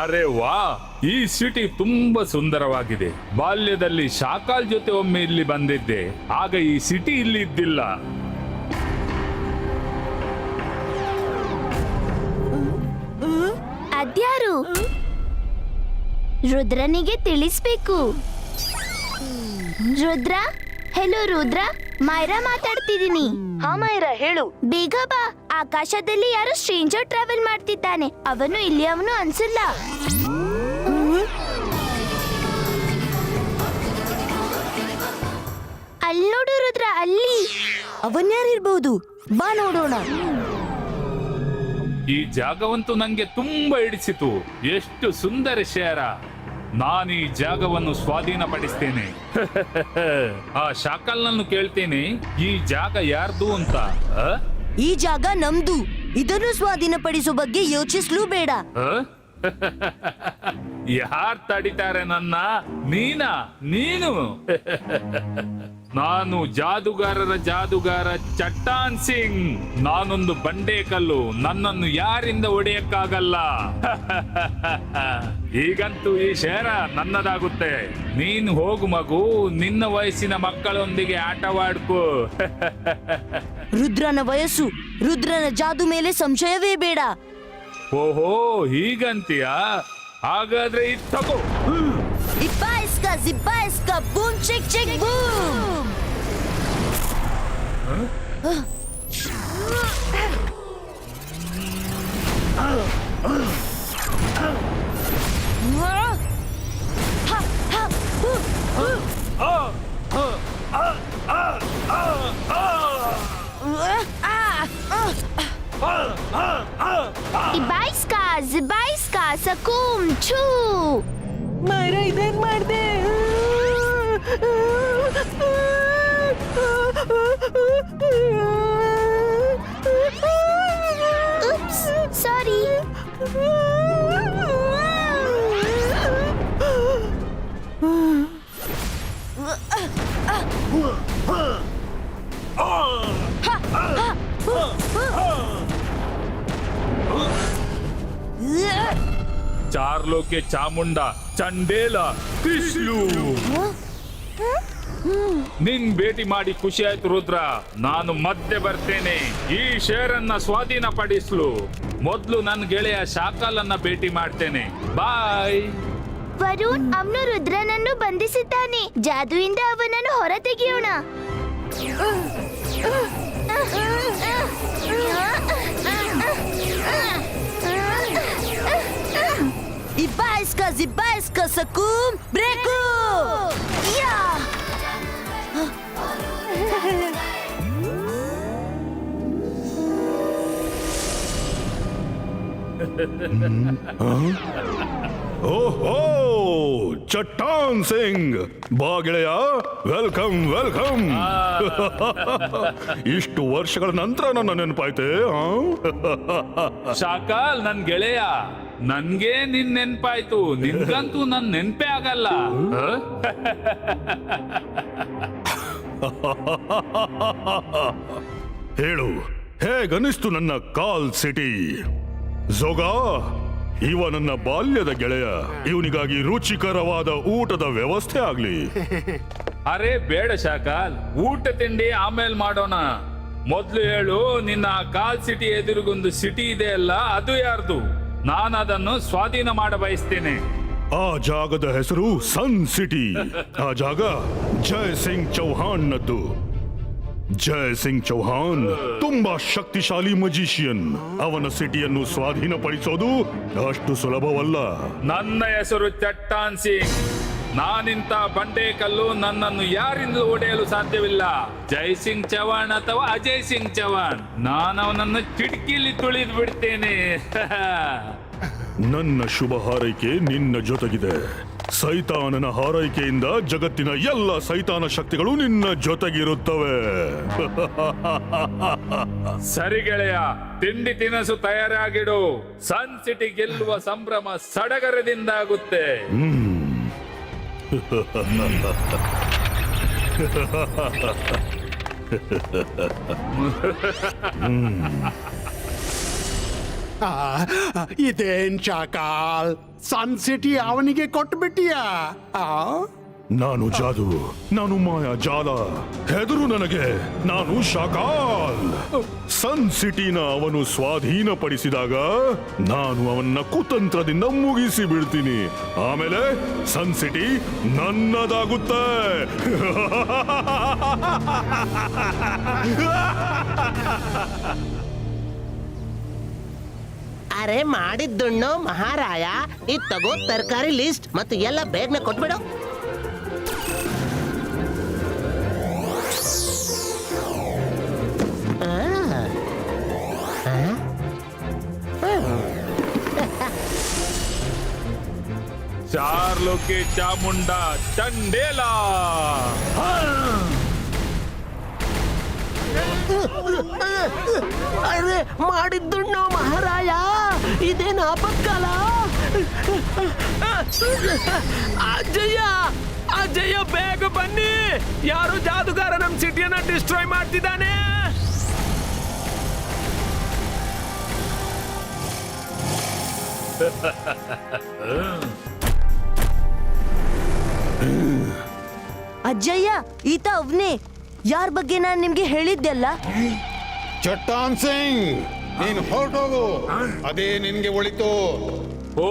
ಅರೆ ವಾ, ಈ ಸಿಟಿ ತುಂಬಾ ಸುಂದರವಾಗಿದೆ. ಬಾಲ್ಯದಲ್ಲಿ ಶಾಕಾಲ್ ಜೊತೆ ಒಮ್ಮೆ ಇಲ್ಲಿ ಬಂದಿದ್ದೆ, ಆಗ ಈ ಸಿಟಿ ಇಲ್ಲಿ ಇದ್ದಿಲ್ಲ. ಅದ್ಯಾರು? ರುದ್ರನಿಗೆ ತಿಳಿಸ್ಬೇಕು. ರುದ್ರ, ಹೆಲೋ ರುದ್ರ, ಮೈರಾ ಮಾತಾಡ್ತಿದ್ದೀನಿ. ಹಾ ಮೈರಾ, ಹೇಳು. ಬೇಗ ಬಾ, ಆಕಾಶದಲ್ಲಿ ಯಾರೋ ಸ್ಟ್ರೇಂಜರ್ ಟ್ರಾವೆಲ್ ಮಾಡ್ತಿದ್ದಾನೆ. ಅವನು ಇಲ್ಲಿ ಅವನು ಅನ್ಸಿಲ್ಲ. ಅಲ್ಲಿ ನೋಡು ರುದ್ರ, ಅಲ್ಲಿ. ಅವನ್ಯಾರಿರ್ಬಹುದು, ಬಾ ನೋಡೋಣ. ಈ ಜಾಗವಂತೂ ನಂಗೆ ತುಂಬಾ ಹಿಡಿಸಿತು. ಎಷ್ಟು ಸುಂದರ ಶಹರ. ನಾನು ಈ ಜಾಗವನ್ನು ಸ್ವಾಧೀನಪಡಿಸ್ತೇನೆ. ಆ ಶಾಕಲ್ನನ್ನು ಕೇಳ್ತೇನೆ, ಈ ಜಾಗ ಯಾರ್ದು ಅಂತ. ಈ ಜಾಗ ನಮ್ದು. ಇದನ್ನು ಸ್ವಾಧೀನಪಡಿಸೋ ಬಗ್ಗೆ ಯೋಚಿಸ್ಲೂ ಬೇಡ. ಯಾರ್ ತಡಿತಾರೆ ನನ್ನ? ನೀನು. ನಾನು ಜಾದುಗಾರರ ಜಾದುಗಾರ ಚಟ್ಟಾನ್ ಸಿಂಗ್. ನಾನೊಂದು ಬಂಡೆ ಕಲ್ಲು. ನನ್ನನ್ನು ಯಾರಿಂದ ಒಡೆಯಕ್ಕಾಗಲ್ಲ. ಈಗಂತೂ ಈ ಶಹರ ನನ್ನದಾಗುತ್ತೆ. ನೀನು ಹೋಗು ಮಗು, ನಿನ್ನ ವಯಸ್ಸಿನ ಮಕ್ಕಳೊಂದಿಗೆ ಆಟವಾಡ್ಕೋ. ರುದ್ರನ ವಯಸ್ಸು, ರುದ್ರನ ಜಾದು ಮೇಲೆ ಸಂಶಯವೇ ಬೇಡ. ಓಹೋ, ಹೀಗಂತೀಯಾ? ಹಾಗಾದ್ರೆ ಇದು ತಗೋ. ಇಬ್ಬಾ ಇಸ್ಕಾ ಜಿಬ್ಬಾ ಇಸ್ಕಾ ಬೂಮ್ ಚಿಕ್ ಚಿಕ್ ಬೂಮ್. ಇಬಾಯ್ಸ್ಕಾ ಜಿಬಾಯ್ಸ್ಕಾ ಸಕೂಮ್ ಛೂ. ಮೈರಾ, ಇದೇನ್ ಮಾಡ್ದೆ? ಉಪ್ಸ್, ಸಾರಿ. ಚಾರ್ಲೋಕೆ ಚಾಮುಂಡ ಚಂಡೇಲ ತ್ರಿಶ್ಲು. ನಿನ್ ಭೇಟಿ ಮಾಡಿ ಖುಷಿ ಆಯ್ತು ರುದ್ರ. ನಾನು ಮತ್ತೆ ಬರ್ತೇನೆ ಈ ಶಹರನ್ನ ಸ್ವಾಧೀನಪಡಿಸಲು. ಮೊದ್ಲು ನನ್ನ ಗೆಳೆಯ ಶಾಕಾಲನ್ನ ಭೇಟಿ ಮಾಡ್ತೇನೆ. ಬಾಯ್. ವರುಣ್, ಅವನು ರುದ್ರನನ್ನು ಬಂಧಿಸಿದ್ದಾನೆ. ಜಾದುವಿಂದ ಅವನನ್ನು ಹೊರ ತೆಗೆಯೋಣ. ಇಬ್ಬಾ ಇಸ್ಕಾ ಜಿಬ್ಬಾ ಇಸ್ಕಾ ಸಕೂಮ್ ಬ್ರೇಕು. ಯಾ! ಓಹೋ, ಚಟ್ಟಾನ್ ಸಿಂಗ್, ಬಾ ಗೆಳೆಯ. Welcome welcome. ಇಷ್ಟು ವರ್ಷಗಳ ನಂತರ ನನ್ನ ನೆನಪಾಯ್ತೆ. ಶಾಕಾಲ್, ನನ್ ಗೆಳೆಯ. ನನ್ಗೆ ನಿನ್ ನೆನ್ಪಾಯ್ತು. ನಿನ್ಗಂತೂ ನನ್ ನೆನ್ಪೇ ಆಗಲ್ಲ. ಹೇಳು, ಹೇಗನಿಸ್ತು ನನ್ನ ಕಾಲ್ ಸಿಟಿ? ಜೋಗ, ಇವ ನನ್ನ ಬಾಲ್ಯದ ಗೆಳೆಯ. ಇವನಿಗಾಗಿ ರುಚಿಕರವಾದ ಊಟದ ವ್ಯವಸ್ಥೆ ಆಗ್ಲಿ. ಅರೆ ಬೇಡ ಶಾಕಾಲ್, ಊಟ ತಿಂಡಿ ಆಮೇಲೆ ಮಾಡೋಣ. ಮೊದ್ಲು ಹೇಳು, ನಿನ್ನ ಕಾಲ್ ಸಿಟಿ ಎದುರಿಗೊಂದು ಸಿಟಿ ಇದೆ ಅಲ್ಲ, ಅದು ಯಾರ್ದು? ನಾನು ಅದನ್ನು ಸ್ವಾಧೀನ ಮಾಡ ಬಯಸ್ತೇನೆ. ಆ ಜಾಗದ ಹೆಸರು ಸನ್ ಸಿಟಿ. ಆ ಜಾಗ ಜಯ್ ಸಿಂಗ್ ಚೌಹಾಣ್ ನದ್ದು. ಜಯ್ ಸಿಂಗ್ ಚೌಹಾಣ್ ತುಂಬಾ ಶಕ್ತಿಶಾಲಿ ಮಜಿಷಿಯನ್. ಅವನ ಸಿಟಿಯನ್ನು ಸ್ವಾಧೀನಪಡಿಸೋದು ಅಷ್ಟು ಸುಲಭವಲ್ಲ. ನನ್ನ ಹೆಸರು ಚಟ್ಟಾನ್ ಸಿಂಗ್. ನಾನಿಂತ ಬಂಡೆ ಕಲ್ಲು. ನನ್ನನ್ನು ಯಾರಿಂದಲೂ ಒಡೆಯಲು ಸಾಧ್ಯವಿಲ್ಲ. ಜೈ ಸಿಂಗ್ ಚೌಹಾಣ್ ಅಥವಾ ಅಜಯ್ ಸಿಂಗ್ ಚೌಹಾಣ್, ನಾನು ಅವನನ್ನು ಕಿಟಕಿಲಿ ತುಳಿದು ಬಿಡ್ತೇನೆ. ನನ್ನ ಶುಭ ಹಾರೈಕೆ ನಿನ್ನ ಜೊತೆಗಿದೆ. ಸೈತಾನನ ಹಾರೈಕೆಯಿಂದ ಜಗತ್ತಿನ ಎಲ್ಲ ಸೈತಾನ ಶಕ್ತಿಗಳು ನಿನ್ನ ಜೊತೆಗಿರುತ್ತವೆ. ಸರಿ ಗೆಳೆಯ, ತಿಂಡಿ ತಿನಸು ತಯಾರಾಗಿಡು. ಸನ್ ಸಿಟಿ ಗೆಲ್ಲುವ ಸಂಭ್ರಮ ಸಡಗರದಿಂದ ಆಗುತ್ತೆ. ಇದೇನ್ ಶಾಕಾಲ್ ಸನ್ ಸಿಟಿ ಅವನಿಗೆ ಕೊಟ್ಬಿಟ್ಟಿಯಾ? ನಾನು ಜಾದು, ನಾನು ಮಾಯಾ ಜಾಲ. ಹೆದರು ನನಗೆ, ನಾನು ಶಾಕಾಲ್. ಸನ್ ಸಿಟಿನ ಅವನು ಸ್ವಾಧೀನಪಡಿಸಿದಾಗ ನಾನು ಅವನ್ನ ಕುತಂತ್ರದಿಂದ ಮುಗಿಸಿ ಬಿಡ್ತೀನಿ. ಆಮೇಲೆ ಸನ್ ಸಿಟಿ ನನ್ನದಾಗುತ್ತೆ. ಅರೆ ಮಾಡಿದ್ದುಣ್ಣು ಮಹಾರಾಯ, ಇದ್ ತಗೋ ತರಕಾರಿ ಲಿಸ್ಟ್ ಮತ್ತು ಎಲ್ಲ ಬೇಗನೆ ಕೊಟ್ಬಿಡು. ಚಾರ್ಲೋಕೆ ಚಾಮುಂಡ ಚಂಡೇಲ. ಅರೆ ಮಾಡಿದ್ದುಣ್ಣು ಮಹಾರಾಯ, ಇದೇನು ಆಪತ್ಕಾಲ? ಅಜಯ್ಯ, ಅಜಯ್ಯ ಬೇಗ ಬನ್ನಿ, ಯಾರು ಜಾದುಗಾರ ನಮ್ ಸಿಟಿಯನ್ನ ಡಿಸ್ಟ್ರಾಯ್ ಮಾಡ್ತಿದ್ದಾನೆ. ಅಜ್ಜಯ್ಯ, ಈತ ಅವ್ನೇ. ಯಾರ ಬಗ್ಗೆ ನಾನು ನಿಮ್ಗೆ ಹೇಳಿದ್ದೆಲ್ಲ. ಚಟ್ಟಾನ್ ಸಿಂಗ್, ನೀನು ಹೊರಟೋಗು, ಅದೇ ನಿನ್ಗೆ ಒಳಿತು. ಓ,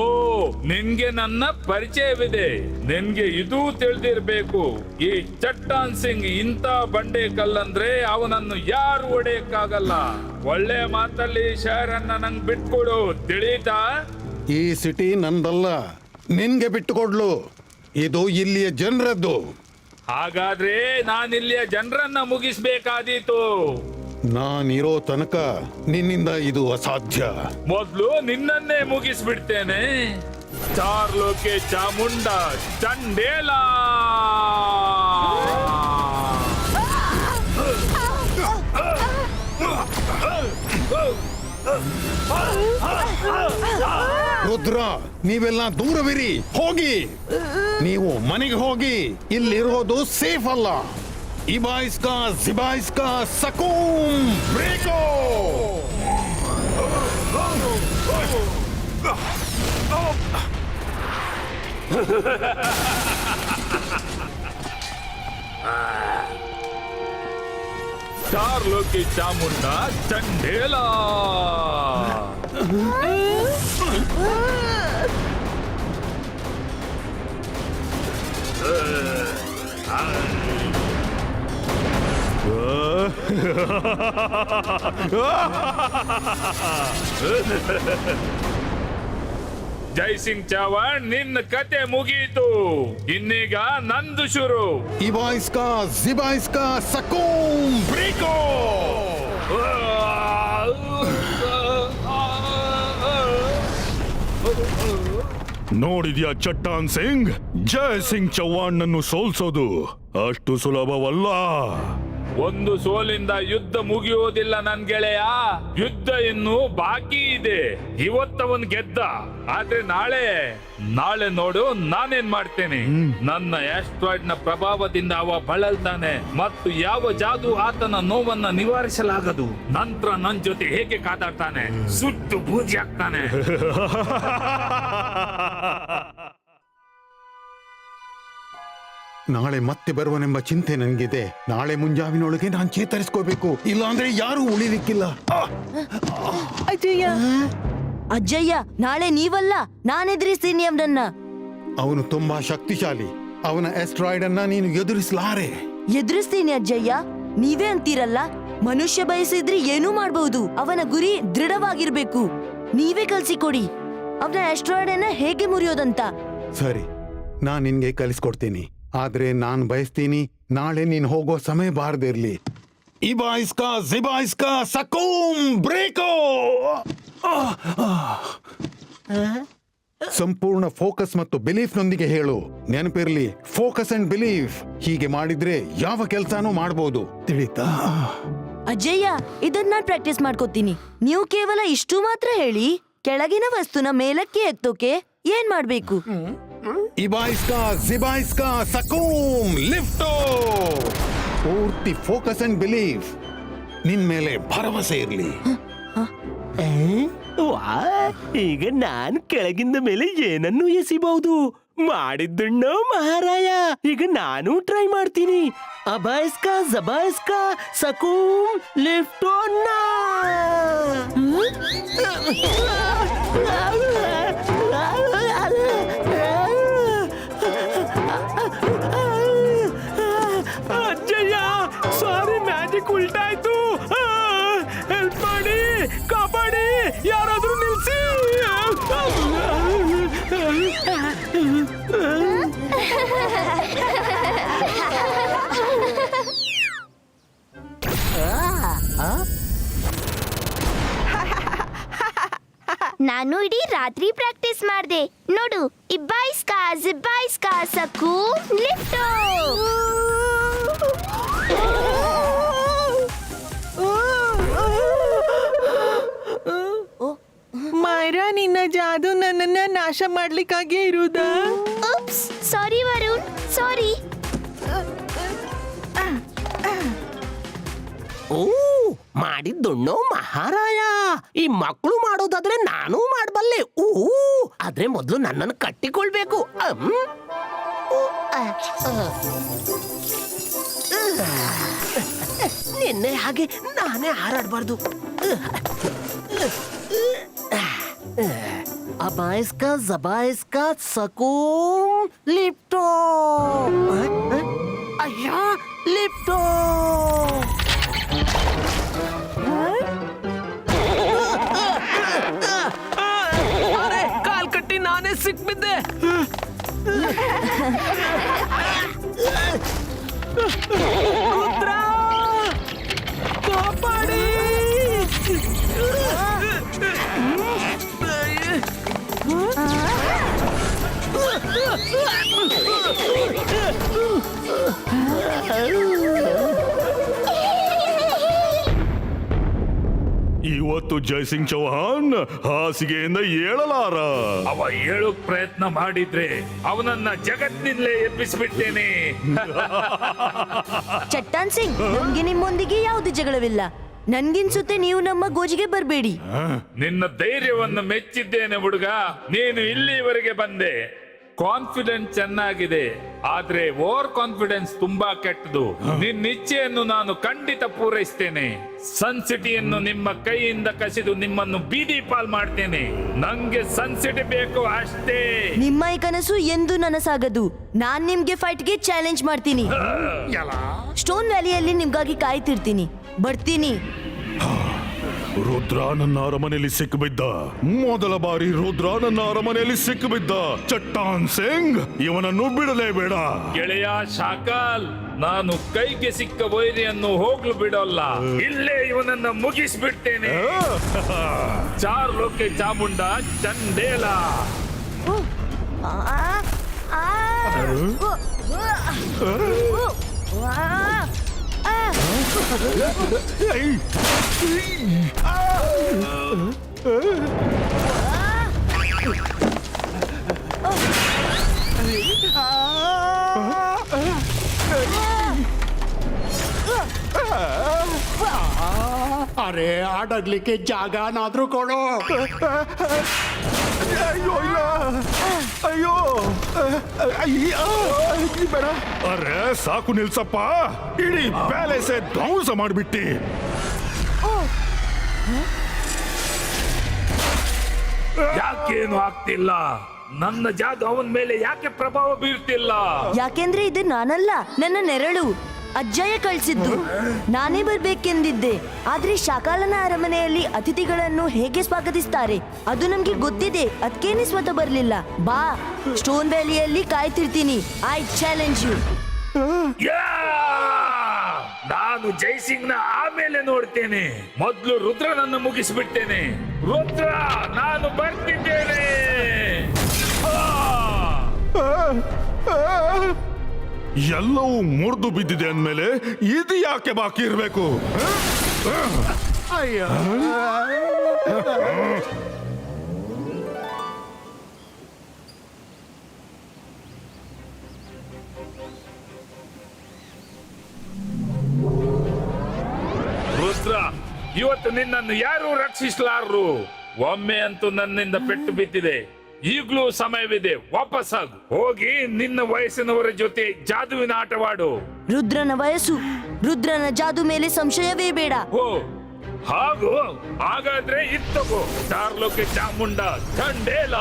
ನಿನ್ಗೆ ನನ್ನ ಪರಿಚಯವಿದೆ. ನಿನ್ಗೆ ಇದು ತಿಳಿದಿರ್ಬೇಕು, ಈ ಚಟ್ಟಾನ್ ಸಿಂಗ್ ಇಂಥ ಬಂಡೆ ಕಲ್ಲಂದ್ರೆ ಅವನನ್ನು ಯಾರು ಹೊಡೆಯಕ್ಕಾಗಲ್ಲ. ಒಳ್ಳೆ ಮಾತಲ್ಲಿ ಶಹರನ್ನ ನಂಗ್ ಬಿಟ್ಕೊಡು, ತಿಳಿತಾ? ಈ ಸಿಟಿ ನಂದಲ್ಲ, ನಿನ್ಗೆ ಬಿಟ್ಟುಕೊಡ್ಲು. ಇದು ಇಲ್ಲಿಯ ಜನರದ್ದು. ಹಾಗಾದ್ರೆ ನಾನಿಲ್ಲಿಯ ಜನರನ್ನ ಮುಗಿಸ್ಬೇಕಾದೀತು. ನಾನಿರೋ ತನಕ ನಿನ್ನಿಂದ ಇದು ಅಸಾಧ್ಯ. ಮೊದ್ಲು ನಿನ್ನನ್ನೇ ಮುಗಿಸ್ಬಿಡ್ತೇನೆ. ಚಾರ್ಲೋಕೆ ಚಾಮುಂಡ ಚಂಡೇಲ. ರುದ್ರ, ನೀವೆಲ್ಲ ದೂರವಿರಿ, ಹೋಗಿ. ನೀವು ಮನೆಗೆ ಹೋಗಿ, ಇಲ್ಲಿರೋದು ಸೇಫ್ ಅಲ್ಲ. ಇಬಾಯಿಸ್ಕಾ ಜಿಬಾಯಿಸ್ಕಾ ಸಕೂಮ್ ಬ್ರೇಕೋ. ಚಾರ್ಲೋಕೆ ಚಾಮುಂಡ ಚಂಡೇಲ. ಜೈ ಸಿಂಗ್ ಚವಾಣ್, ನಿನ್ನ ಕತೆ ಮುಗಿಯಿತು. ಇನ್ನೀಗ ನಂದು ಶುರು. ಇಬಾಯಿಸ್ಕಾ ಜಿಬಾಯಿಸ್ಕಾ ಸಕೂಮ್ ಬ್ರೇಕೋ. ನೋಡಿದ್ಯಾ ಚಟ್ಟಾನ್ ಸಿಂಗ್, ಜೈ ಸಿಂಗ್ ಚೌಹಾಣ್ ನನ್ನು ಸೋಲ್ಸೋದು ಅಷ್ಟು ಸುಲಭವಲ್ಲ. ಒಂದು ಸೋಲಿಂದ ಯುದ್ಧ ಮುಗಿಯೋದಿಲ್ಲ ನನ್ ಗೆಳೆಯ. ಯುದ್ಧ ಇನ್ನು ಬಾಕಿ ಇದೆ. ಇವತ್ತವನ್ ಗೆದ್ದ, ಆದ್ರೆ ನಾಳೆ ನೋಡು ನಾನೇನ್ ಮಾಡ್ತೇನೆ. ನನ್ನ ಆಸ್ಟ್ರಾಯ್ಡ್ ನ ಪ್ರಭಾವದಿಂದ ಅವ ಬಳಲ್ತಾನೆ ಮತ್ತು ಯಾವ ಜಾದು ಆತನ ನೋವನ್ನ ನಿವಾರಿಸಲಾಗದು. ನಂತರ ನನ್ ಜೊತೆ ಹೇಗೆ ಕಾದಾಡ್ತಾನೆ, ಸುಟ್ಟು ಬೂದಿ ಆಗ್ತಾನೆ. ನಾಳೆ ಮತ್ತೆ ಬರುವನೆಂಬ ಚಿಂತೆ ನನಗಿದೆ. ನಾಳೆ ಮುಂಜಾವಿನೊಳಗೆ ನಾನು ಚೇತರಿಸ್ಕೋಬೇಕು, ಇಲ್ಲಾಂದ್ರೆ ಯಾರೂ ಉಳಿಲಿಕ್ಕಿಲ್ಲ. ಅಜ್ಜಯ್ಯ, ನಾಳೆ ನೀವಲ್ಲ, ನಾನೆದುರಿಸ್ತೀನಿ ಅವನನ್ನ. ಅವನು ತುಂಬಾ ಶಕ್ತಿಶಾಲಿ. ಅವನ ಆಸ್ಟ್ರಾಯ್ಡ್ ಅನ್ನ ನೀನು ಎದುರಿಸಲಾರೆ. ಎದುರಿಸ್ತೀನಿ ಅಜ್ಜಯ್ಯ. ನೀವೇ ಅಂತೀರಲ್ಲ, ಮನುಷ್ಯ ಬಯಸಿದ್ರೆ ಏನೂ ಮಾಡಬಹುದು. ಅವನ ಗುರಿ ದೃಢವಾಗಿರ್ಬೇಕು. ನೀವೇ ಕಲ್ಸಿಕೊಡಿ ಅವನ ಆಸ್ಟ್ರಾಯ್ಡ್ ಅನ್ನ ಹೇಗೆ ಮುರಿಯೋದಂತ. ಸರಿ, ನಾನ್ ನಿನ್ಗೆ ಕಲಿಸ್ಕೊಡ್ತೀನಿ. ಆದ್ರೆ ನಾನ್ ಬಯಸ್ತೀನಿ ನಾಳೆ ನೀನ್ ಹೋಗೋ ಸಮಯ ಬಾರದಿರ್ಲಿ. ಇಬಾಯಿಸ್ಕಾ ಜಿಬಾಯಿಸ್ಕಾ ಸಕೂಮ್ ಬ್ರೇಕೋ. ಸಂಪೂರ್ಣ ಫೋಕಸ್ ಮತ್ತು ಬಿಲೀಫ್ ನೊಂದಿಗೆ ಹೇಳು. ನೆನಪಿರ್ಲಿ, ಫೋಕಸ್ ಅಂಡ್ ಬಿಲೀಫ್. ಹೀಗೆ ಮಾಡಿದ್ರೆ ಯಾವ ಕೆಲ್ಸಾನೂ ಮಾಡ್ಬೋದು, ತಿಳಿತಾ? ಅಜ್ಜಯ್ಯ, ಇದನ್ನ ನಾನ್ ಪ್ರಾಕ್ಟೀಸ್ ಮಾಡ್ಕೋತೀನಿ. ನೀವು ಕೇವಲ ಇಷ್ಟು ಮಾತ್ರ ಹೇಳಿ. ಕೆಳಗಿನ ವಸ್ತುನ ಮೇಲಕ್ಕೆ ಎತ್ತೋಕೆ ಏನ್ ಮಾಡ್ಬೇಕು? ಇಬಾಯಿಸ್ಕಾ ಜಿಬಾಯಿಸ್ಕಾ ಸಕೂಮ್ ಲಿಫ್ಟೋ. ಪೂರ್ತಿ ಫೋಕಸ್ ಅಂಡ್ ಬಿಲೀಫ್. ನಿನ್ ಮೇಲೆ ಭರವಸೆ ಇರ್ಲಿ. ವಾ, ಈಗ ನಾನ್ ಕೆಳಗಿಂದ ಮೇಲೆ ಏನನ್ನು ಎಸಿಬಹುದು. ಮಾಡಿದ್ದುಣ್ಣೋ ಮಹಾರಾಯ. ಈಗ ನಾನು ಟ್ರೈ ಮಾಡ್ತೀನಿ. ಅಬಾಯಿಸ್ಕಾ ಜಬಾಯಿಸ್ಕಾ ಸಕೂಮ್ ಲಿಫ್ಟೋನ್ನ. ಅಜ್ಜಯ್ಯ, ಸಾರಿ, ಮ್ಯಾಜಿಕ್ ಉಲ್ಟಾಯ್ತು. ಹೆಲ್ಪ್ ಮಾಡಿ, ಕಾಪಾಡಿ, ಯಾರಾದ್ರೂ ನಿಲ್ಸಿ. ನಾನು ಇಡೀ ರಾತ್ರಿ ಪ್ರಾಕ್ಟೀಸ್ ಮಾಡ್ದೆ. ನೋಡು, ಇಬ್ಬಾಯಿಸ್ಕಾ ಜಿಬ್ಬಾಯಿಸ್ಕಾ ಸಕು ಲಿಫ್ಟೋ. ಮೈರಾ, ನಿನ್ನ ಜಾದು ನನ್ನನ್ನ ನಾಶ ಮಾಡ್ಲಿಕ್ಕಾಗಿ ಇರುವುದಾ? ಉಪ್ಸ್, ಸಾರಿ ವರುಣ್, ಸಾರಿ. ಓ, ಮಾಡಿದ್ದುಣ್ಣೋ ಮಹಾರಾಯ. ಈ ಮಕ್ಕಳು ಮಾಡೋದಾದ್ರೆ ನಾನೂ ಮಾಡಬಲ್ಲೆ. ಓ, ಆದ್ರೆ ಮೊದಲು ನನ್ನನ್ನು ಕಟ್ಟಿಕೊಳ್ಬೇಕು. ನಿನ್ನೆ ಹಾಗೆ ನಾನೇ ಹಾರಾಡಬಾರ್ದು. ಅಬಾಯಿಸ್ಕಾ ಜಬಾಯಿಸ್ಕಾ ಸಕೂಮ್ ಲಿಫ್ಟೋ. ಅಯ್ಯ, ಲಿಫ್ಟೋ. ಅರೆ, ಕಾಲ್ ಕಟ್ಟಿ ನಾನೇ ಸಿಕ್ಬಿದ್ದೆ. ರುದ್ರ, ಕಾಪಾಡಿ. ಇವತ್ತು ಜೈಸಿಂಗ್ ಚೌಹಾನ್ ಹಾಸಿಗೆಯಿಂದ ಏಳಲಾರ. ಅವ ಹೇಳೋಕ್ ಪ್ರಯತ್ನ ಮಾಡಿದ್ರೆ ಅವನನ್ನ ಜಗತ್ತಿನಿಂದಲೇ ಎಬ್ಬಿಸ್ಬಿಡ್ತೇನೆ. ಚಟ್ಟಾನ್ ಸಿಂಗ್, ನಮ್ಗೆ ನಿಮ್ಮೊಂದಿಗೆ ಯಾವ್ದು ಜಗಳವಿಲ್ಲ. ನನ್ಗಿನ್ಸುತ್ತೆ ನೀವು ನಮ್ಮ ಗೋಜಿಗೆ ಬರ್ಬೇಡಿ. ನಿನ್ನ ಧೈರ್ಯವನ್ನು ಮೆಚ್ಚಿದ್ದೇನೆ ಹುಡುಗ. ನೀನು ಇಲ್ಲಿವರೆಗೆ ಬಂದೆ. ಕಾನ್ಫಿಡೆನ್ಸ್ ಚೆನ್ನಾಗಿದೆ, ಆದ್ರೆ ಓವರ್ ಕಾನ್ಫಿಡೆನ್ಸ್ ತುಂಬಾ ಕೆಟ್ಟದು. ನಿನ್ನ ಇಚ್ಛೆಯನ್ನು ನಾನು ಖಂಡಿತ ಪೂರೈಸ್ತೇನೆ. ಸನ್ ಸಿಟಿಯನ್ನು ನಿಮ್ಮ ಕೈಯಿಂದ ಕಸಿದು ನಿಮ್ಮನ್ನು ಬೀದಿ ಪಾಲ್ ಮಾಡ್ತೇನೆ. ನಂಗೆ ಸನ್ ಸಿಟಿ ಬೇಕು ಅಷ್ಟೇ. ನಿಮ್ಮ ಈ ಕನಸು ಎಂದು ನನಸಾಗದು. ನಾನ್ ನಿಮ್ಗೆ ಫೈಟ್ಗೆ ಚಾಲೆಂಜ್ ಮಾಡ್ತೀನಿ. ಸ್ಟೋನ್ ವ್ಯಾಲಿಯಲ್ಲಿ ನಿಮ್ಗಾಗಿ ಕಾಯ್ತಿರ್ತೀನಿ. ಬರ್ತೀನಿ. ರುದ್ರ ನನ್ನ ಅರಮನೆಯಲ್ಲಿ ಸಿಕ್ಕಿಬಿದ್ದ. ಮೊದಲ ಬಾರಿ ರುದ್ರ ನನ್ನ ಅರಮನೆಯಲ್ಲಿ ಸಿಕ್ಕಿಬಿದ್ದ. ಚಟ್ಟಾನ್ ಸಿಂಗ್ ಇವನನ್ನು ಬಿಡಲೇಬೇಡ. ಗೆಳೆಯ ಶಾಕಾಲ್, ನಾನು ಕೈಗೆ ಸಿಕ್ಕ ವೈರಿಯನ್ನು ಹೋಗ್ಲು ಬಿಡೋಲ್ಲ. ಇಲ್ಲೇ ಇವನನ್ನ ಮುಗಿಸ್ಬಿಡ್ತೇನೆ. ಚಾರ್ಲೋಕೆ ಚಾಮುಂಡ ಚಂಡೇಲ. ಅರೆ, ಆಡಾಡ್ಲಿಕ್ಕೆ ಜಾಗನಾದ್ರೂ ಕೊಡು. ಅಯ್ಯೋ ಇಲ್ಲ, ಅಯ್ಯೋ ಅಯ್ಯೋ, ಬೇಡ. ಅರೆ ಸಾಕು ನಿಲ್ಸಪ್ಪ. ಇಡೀ ಪ್ಯಾಲೇಸೇ ಧ್ವಂಸ ಮಾಡ್ಬಿಟ್ಟಿ. ಯಾಕೇನು ಆಗ್ತಿಲ್ಲ? ನನ್ನ ಜಾದು ಅವನ ಮೇಲೆ ಯಾಕೆ ಪ್ರಭಾವ ಬೀರ್ತಿಲ್ಲ? ಯಾಕೆಂದ್ರೆ ಇದು ನಾನಲ್ಲ, ನನ್ನ ನೆರಳು. ಅಜ್ಜಯ್ಯ ಕಳ್ಸಿದ್ದು. ನಾನೇ ಬರ್ಬೇಕೆಂದಿದ್ದೆ. ಆದ್ರೆ ಶಾಕಾಲನ ಅರಮನೆಯಲ್ಲಿ ಅತಿಥಿಗಳನ್ನು ಹೇಗೆ ಸ್ವಾಗತಿಸ್ತಾರೆ ಅದು ನಮ್ಗೆ ಗೊತ್ತಿದೆ. ಅದಕ್ಕೇನೆ ಸ್ವತಃ ಬರ್ಲಿಲ್ಲ. ಬಾ, ಸ್ಟೋನ್ ವ್ಯಾಲಿಯಲ್ಲಿ ಕಾಯ್ತಿರ್ತೀನಿ. I challenge you. ಯಾ! ನಾನು ಜೈಸಿಂಗ್ ನ ಆಮೇಲೆ ನೋಡ್ತೇನೆ. ಮೊದ್ಲು ರುದ್ರನನ್ನು ಮುಗಿಸ್ಬಿಡ್ತೇನೆ. ರುದ್ರ, ನಾನು ಬರ್ತಿದ್ದೇನೆ. ಎಲ್ಲವೂ ಮುರಿದು ಬಿದ್ದಿದೆ ಅಂದ್ಮೇಲೆ ಇದು ಯಾಕೆ ಬಾಕಿ ಇರಬೇಕು? ಅಯ್ಯೋ, ರುದ್ರ, ಇವತ್ತು ನಿನ್ನನ್ನು ಯಾರು ರಕ್ಷಿಸಲಾರರು. ಒಮ್ಮೆ ಅಂತೂ ನನ್ನಿಂದ ಪೆಟ್ಟು ಬಿದ್ದಿದೆ, ಈಗ್ಲೂ ಸಮಯವಿದೆ. ವಾಪಸ್ ಆಗು, ಹೋಗಿ ನಿನ್ನ ವಯಸ್ಸಿನವರ ಜೊತೆ ಜಾದುವಿನ ಆಟವಾಡು. ರುದ್ರನ ವಯಸ್ಸು, ರುದ್ರನ ಜಾದು ಮೇಲೆ ಸಂಶಯವೇ ಬೇಡ. ಓ ಹಾಗೂ ಹಾಗಾದ್ರೆ ಇತ್ತಗೋ ಚಾರ್ಲೋಕೆ ಚಾಮುಂಡ ಚಂಡೇಲ.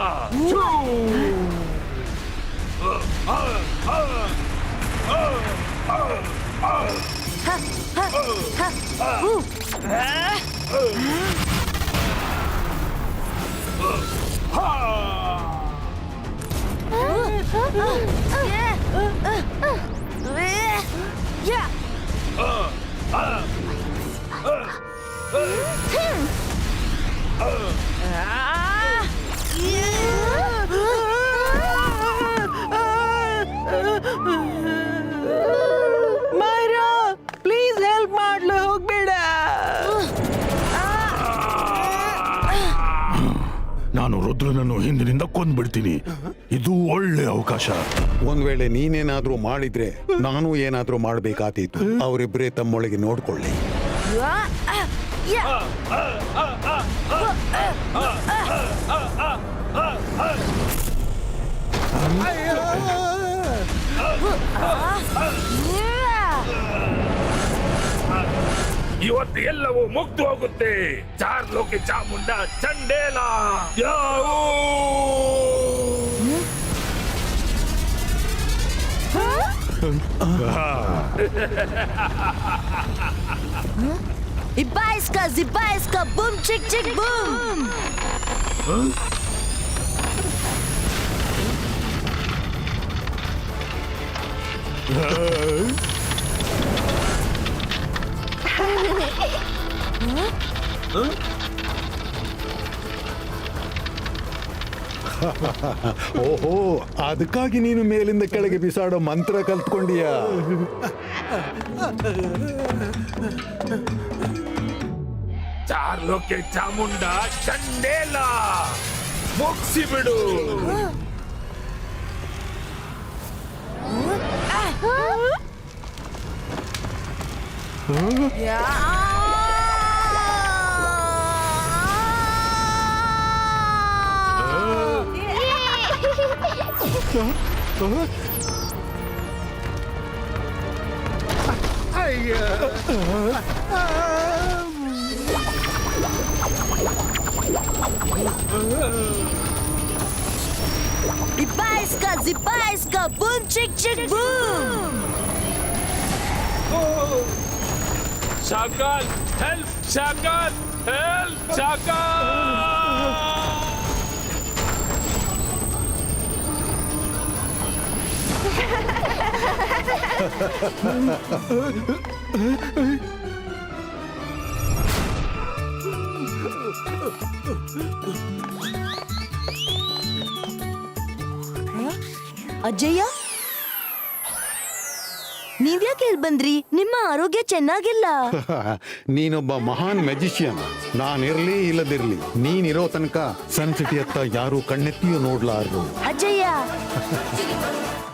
ಮಾಯರಾ ಪ್ಲೀಸ್ ಹೆಲ್ಪ್ ಮಾಡ್ಲು ಹೋಗ್ಬೇಡ. ನಾನು ರುದ್ರನನ್ನು ಹಿಂದಿನಿಂದ ಕೊಂದ್ಬಿಡ್ತೀನಿ. ಇದು ಒಳ್ಳೆ ಅವಕಾಶ. ಒಂದ್ ವೇಳೆ ನೀನೇನಾದ್ರೂ ಮಾಡಿದ್ರೆ ನಾನು ಏನಾದ್ರೂ ಮಾಡ್ಬೇಕಾದೀತು. ಅವರಿಬ್ಬರೇ ತಮ್ಮೊಳಗೆ ನೋಡ್ಕೊಳ್ಳಿ. ಇವತ್ತು ಎಲ್ಲವೂ ಮುಗ್ದು ಹೋಗುತ್ತೆ. ಚಾರ್ಲೋಕೆ ಚಾಮುಂಡ ಚಂಡೇಲ. ಯಾವೂ Ibaiska, zibaiska, boom, chick, chick, boom. ಓಹೋ, ಅದಕ್ಕಾಗಿ ನೀನು ಮೇಲಿಂದ ಕೆಳಗೆ ಬಿಸಾಡೋ ಮಂತ್ರ ಕಲ್ತ್ಕೊಂಡೀಯಾ? ಚಾರ್ಲೋಕೆ ಚಾಮುಂಡ ಚಂಡೇಲ ಮುಗಿಸಿ ಬಿಡು. Ibaiska, zibaiska, boom, chick, chick, boom. Shakaal help, Shakaal help, Shakaal. ಅಜ್ಜಯ್ಯ, ನೀವ್ಯಾಕೆ ಇಲ್ಲಿ ಬಂದ್ರಿ? ನಿಮ್ಮ ಆರೋಗ್ಯ ಚೆನ್ನಾಗಿಲ್ಲ. ನೀನೊಬ್ಬ ಮಹಾನ್ ಮ್ಯಾಜಿಷಿಯನ್. ನಾನಿರ್ಲಿ ಇಲ್ಲದಿರ್ಲಿ, ನೀನಿರೋ ತನಕ ಸನ್ ಸಿಟಿ ಹತ್ತ ಯಾರು ಕಣ್ಣೆತ್ತಿಯೂ ನೋಡ್ಲಾರ್ದು. ಅಜ್ಜಯ್ಯ,